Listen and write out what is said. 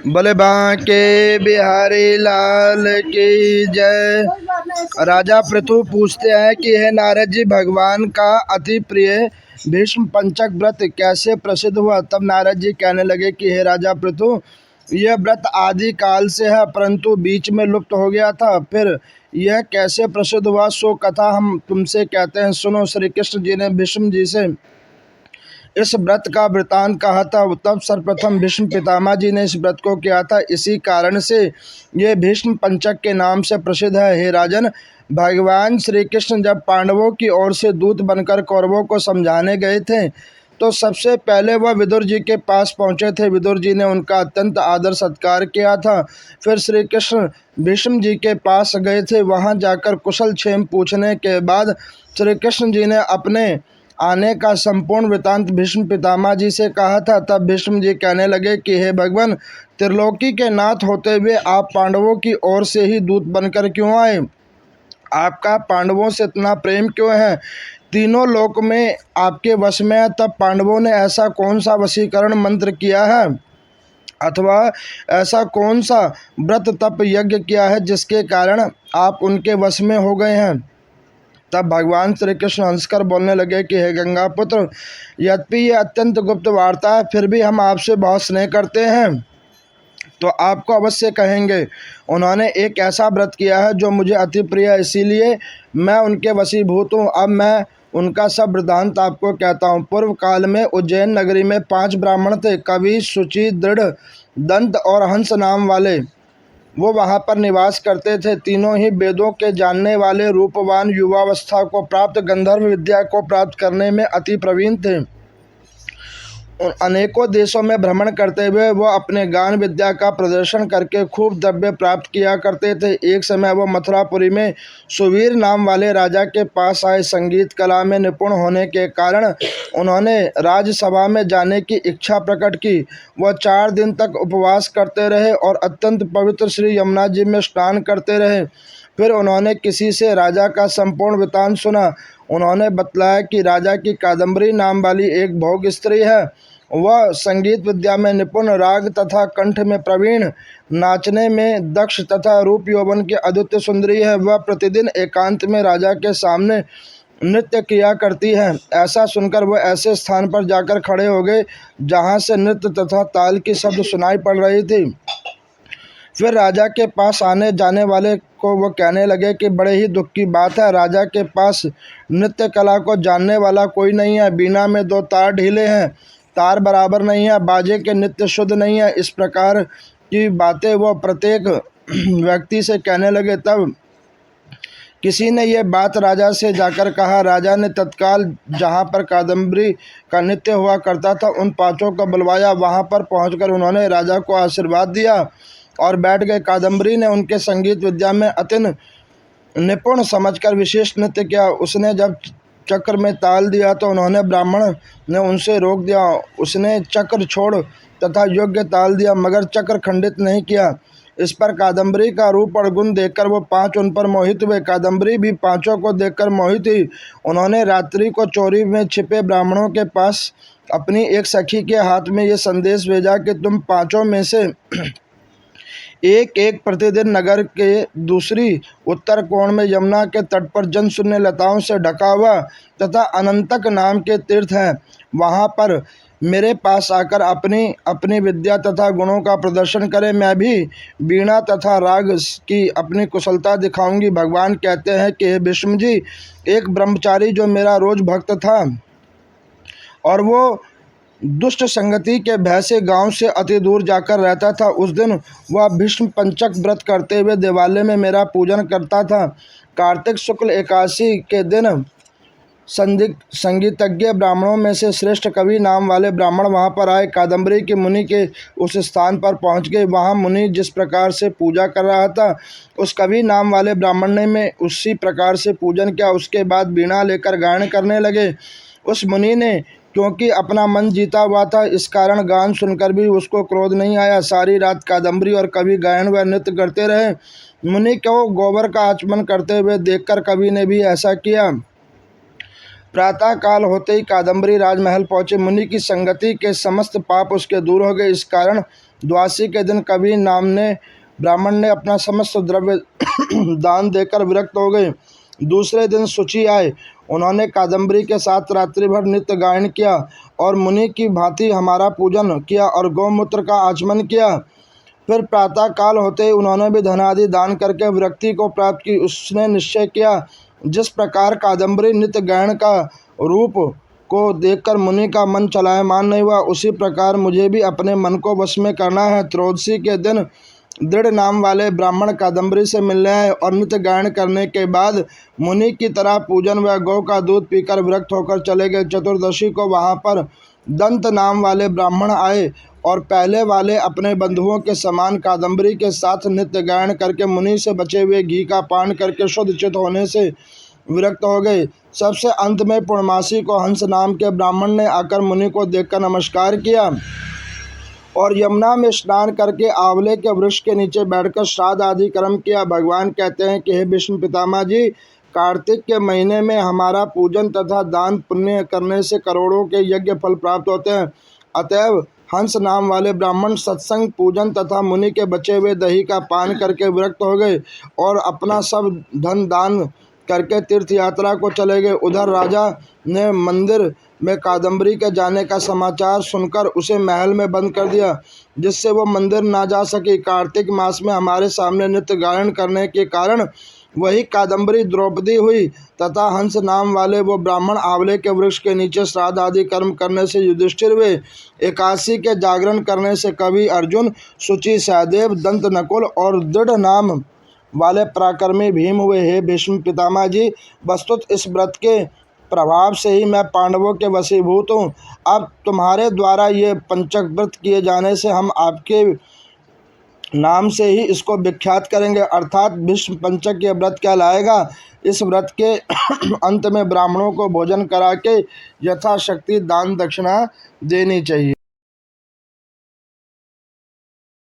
बोले बांके बिहारी लाल की जय। राजा पृथु पूछते हैं कि हे नारद जी, भगवान का अति प्रिय भीष्म पंचक व्रत कैसे प्रसिद्ध हुआ। तब नारद जी कहने लगे कि हे राजा पृथु, यह व्रत आदि काल से है, परंतु बीच में लुप्त हो गया था। फिर यह कैसे प्रसिद्ध हुआ, सो कथा हम तुमसे कहते हैं, सुनो। श्री कृष्ण जी ने भीष्म जी से इस व्रत का वृतांत कहा था। तब सर्वप्रथम भीष्म पितामह जी ने इस व्रत को किया था। इसी कारण से ये भीष्म पंचक के नाम से प्रसिद्ध है। हे राजन, भगवान श्री कृष्ण जब पांडवों की ओर से दूत बनकर कौरवों को समझाने गए थे, तो सबसे पहले वह विदुर जी के पास पहुंचे थे। विदुर जी ने उनका अत्यंत आदर सत्कार किया था। फिर श्री कृष्ण भीष्म जी के पास गए थे। वहां जाकर कुशल क्षेम पूछने के बाद श्री कृष्ण जी ने अपने आने का संपूर्ण वृतांत भीष्म पितामह जी से कहा था। तब भीष्म जी कहने लगे कि हे भगवान, त्रिलोकी के नाथ होते हुए आप पांडवों की ओर से ही दूत बनकर क्यों आए? आपका पांडवों से इतना प्रेम क्यों है? तीनों लोक में आपके वश में है। तब पांडवों ने ऐसा कौन सा वशीकरण मंत्र किया है, अथवा ऐसा कौन सा व्रत तप यज्ञ किया है जिसके कारण आप उनके वश में हो गए हैं? तब भगवान श्री कृष्ण हंसकर बोलने लगे कि हे गंगा पुत्र, यद्यपि ये अत्यंत गुप्त वार्ता है, फिर भी हम आपसे बहुत स्नेह करते हैं, तो आपको अवश्य कहेंगे। उन्होंने एक ऐसा व्रत किया है जो मुझे अति प्रिय है, इसीलिए मैं उनके वशीभूत हूँ। अब मैं उनका सब वृतांत आपको कहता हूँ। पूर्व काल में उज्जैन नगरी में 5 ब्राह्मण थे, कवि, शुचि, दृढ़, दंत और हंस नाम वाले। वो वहाँ पर निवास करते थे। तीनों ही वेदों के जानने वाले, रूपवान, युवावस्था को प्राप्त, गंधर्व विद्या को प्राप्त करने में अति प्रवीण थे। अनेकों देशों में भ्रमण करते हुए वो अपने गान विद्या का प्रदर्शन करके खूब द्रव्य प्राप्त किया करते थे। एक समय वो मथुरापुरी में सुवीर नाम वाले राजा के पास आए। संगीत कला में निपुण होने के कारण उन्होंने राजसभा में जाने की इच्छा प्रकट की। वह 4 दिन तक उपवास करते रहे और अत्यंत पवित्र श्री यमुना जी में स्नान करते रहे। फिर उन्होंने किसी से राजा का संपूर्ण वृतांत सुना। उन्होंने बतलाया कि राजा की कादम्बरी नाम वाली एक भोग स्त्री है। वह संगीत विद्या में निपुण, राग तथा कंठ में प्रवीण, नाचने में दक्ष तथा रूप यौवन की अद्वितीय सुंदरी है। वह प्रतिदिन एकांत में राजा के सामने नृत्य किया करती है। ऐसा सुनकर वह ऐसे स्थान पर जाकर खड़े हो गए जहाँ से नृत्य तथा ताल की शब्द सुनाई पड़ रही थी। फिर राजा के पास आने जाने वाले को वो कहने लगे कि बड़े ही दुख की बात है, राजा के पास नृत्य कला को जानने वाला कोई नहीं है। बीना में 2 तार ढीले हैं, तार बराबर नहीं है, बाजे के नृत्य शुद्ध नहीं है। इस प्रकार की बातें वो प्रत्येक व्यक्ति से कहने लगे। तब किसी ने यह बात राजा से जाकर कहा। राजा ने तत्काल जहाँ पर कादम्बरी का नृत्य हुआ करता था उन 5 को बुलवाया। वहाँ पर पहुँचकर उन्होंने राजा को आशीर्वाद दिया और बैठ गए। कादम्बरी ने उनके संगीत विद्या में अत्यंत निपुण समझकर विशेष नृत्य किया। उसने जब चक्र में ताल दिया तो उन्होंने ब्राह्मण ने उनसे रोक दिया। उसने चक्र छोड़ तथा योग्य ताल दिया, मगर चक्र खंडित नहीं किया। इस पर कादम्बरी का रूप और गुण देखकर वो 5 उन पर मोहित हुए। कादम्बरी भी 5 को देखकर मोहित हुई। उन्होंने रात्रि को चोरी में छिपे ब्राह्मणों के पास अपनी एक सखी के हाथ में ये संदेश भेजा कि तुम 5 में से एक एक प्रतिदिन नगर के दूसरी उत्तर कोण में यमुना के तट पर जन शून्य लताओं से ढका हुआ तथा अनंतक नाम के तीर्थ है, वहाँ पर मेरे पास आकर अपनी अपनी विद्या तथा गुणों का प्रदर्शन करें। मैं भी वीणा तथा राग की अपनी कुशलता दिखाऊंगी। भगवान कहते हैं कि हे भीष्म जी, एक ब्रह्मचारी जो मेरा रोज भक्त था और वो दुष्ट संगति के भय से गांव से अति दूर जाकर रहता था, उस दिन वह भीष्म पंचक व्रत करते हुए देवालय में मेरा पूजन करता था। कार्तिक शुक्ल एकादशी के दिन संगीतज्ञ ब्राह्मणों में से श्रेष्ठ कवि नाम वाले ब्राह्मण वहां पर आए। कादम्बरी के मुनि के उस स्थान पर पहुंच गए। वहां मुनि जिस प्रकार से पूजा कर रहा था, उस कवि नाम वाले ब्राह्मण ने में उसी प्रकार से पूजन किया। उसके बाद वीणा लेकर गायन करने लगे। उस मुनि ने क्योंकि अपना मन जीता हुआ था, इस कारण गान सुनकर भी उसको क्रोध नहीं आया। सारी रात कादम्बरी और कवि गायन व नृत्य करते रहे। मुनि को गोबर का आचमन करते हुए देखकर कवि ने भी ऐसा किया। प्रातः काल होते ही कादम्बरी राजमहल पहुँचे। मुनि की संगति के समस्त पाप उसके दूर हो गए। इस कारण द्वादशी के दिन कवि ब्राह्मण ने अपना समस्त द्रव्य दान देकर विरक्त हो गए। दूसरे दिन शुचि आए। उन्होंने कादम्बरी के साथ रात्रि भर नित्य गायन किया और मुनि की भांति हमारा पूजन किया और गौमूत्र का आचमन किया। फिर प्रातः काल होते ही उन्होंने भी धनादि दान करके विरक्ति को प्राप्त की। उसने निश्चय किया, जिस प्रकार कादम्बरी नित्य गायन का रूप को देखकर मुनि का मन चलायमान नहीं हुआ, उसी प्रकार मुझे भी अपने मन को वश में करना है। त्रयोदशी के दिन दृढ़ नाम वाले ब्राह्मण कादम्बरी से मिलने आए और नित्य गायन करने के बाद मुनि की तरह पूजन व गौ का दूध पीकर विरक्त होकर चले गए। चतुर्दशी को वहाँ पर दंत नाम वाले ब्राह्मण आए और पहले वाले अपने बंधुओं के समान कादम्बरी के साथ नित्य गायन करके मुनि से बचे हुए घी का पान करके शुद्ध चित्त होने से विरक्त हो गए। सबसे अंत में पूर्णमासी को हंस नाम के ब्राह्मण ने आकर मुनि को देखकर नमस्कार किया और यमुना में स्नान करके आंवले के वृक्ष के नीचे बैठकर श्राद्ध आदि कर्म किया। भगवान कहते हैं कि हे विष्णु पितामह जी, कार्तिक के महीने में हमारा पूजन तथा दान पुण्य करने से करोड़ों के यज्ञ फल प्राप्त होते हैं। अतएव हंस नाम वाले ब्राह्मण सत्संग, पूजन तथा मुनि के बचे हुए दही का पान करके विरक्त हो गए और अपना सब धन दान करके तीर्थ यात्रा को चले गए। उधर राजा ने मंदिर में कादम्बरी के जाने का समाचार सुनकर उसे महल में बंद कर दिया, जिससे वो मंदिर ना जा सकी। कार्तिक मास में हमारे सामने नित्य गायन करने के कारण वही कादम्बरी द्रौपदी हुई तथा हंस नाम वाले वो ब्राह्मण आंवले के वृक्ष के नीचे श्राद्ध आदि कर्म करने से युधिष्ठिर हुए। एकादशी के जागरण करने से कवि अर्जुन, शुचि सहदेव, दंत नकुल और दृढ़ नाम वाले पराक्रमी भीम हुए। हे भीष्म पितामह जी, वस्तुत इस व्रत के प्रभाव से ही मैं पांडवों के वशीभूत हूँ। अब तुम्हारे द्वारा ये पंचक व्रत किए जाने से हम आपके नाम से ही इसको विख्यात करेंगे, अर्थात भीष्म पंचक ये व्रत कहलाएगा। इस व्रत के अंत में ब्राह्मणों को भोजन करा के यथाशक्ति दान दक्षिणा देनी चाहिए।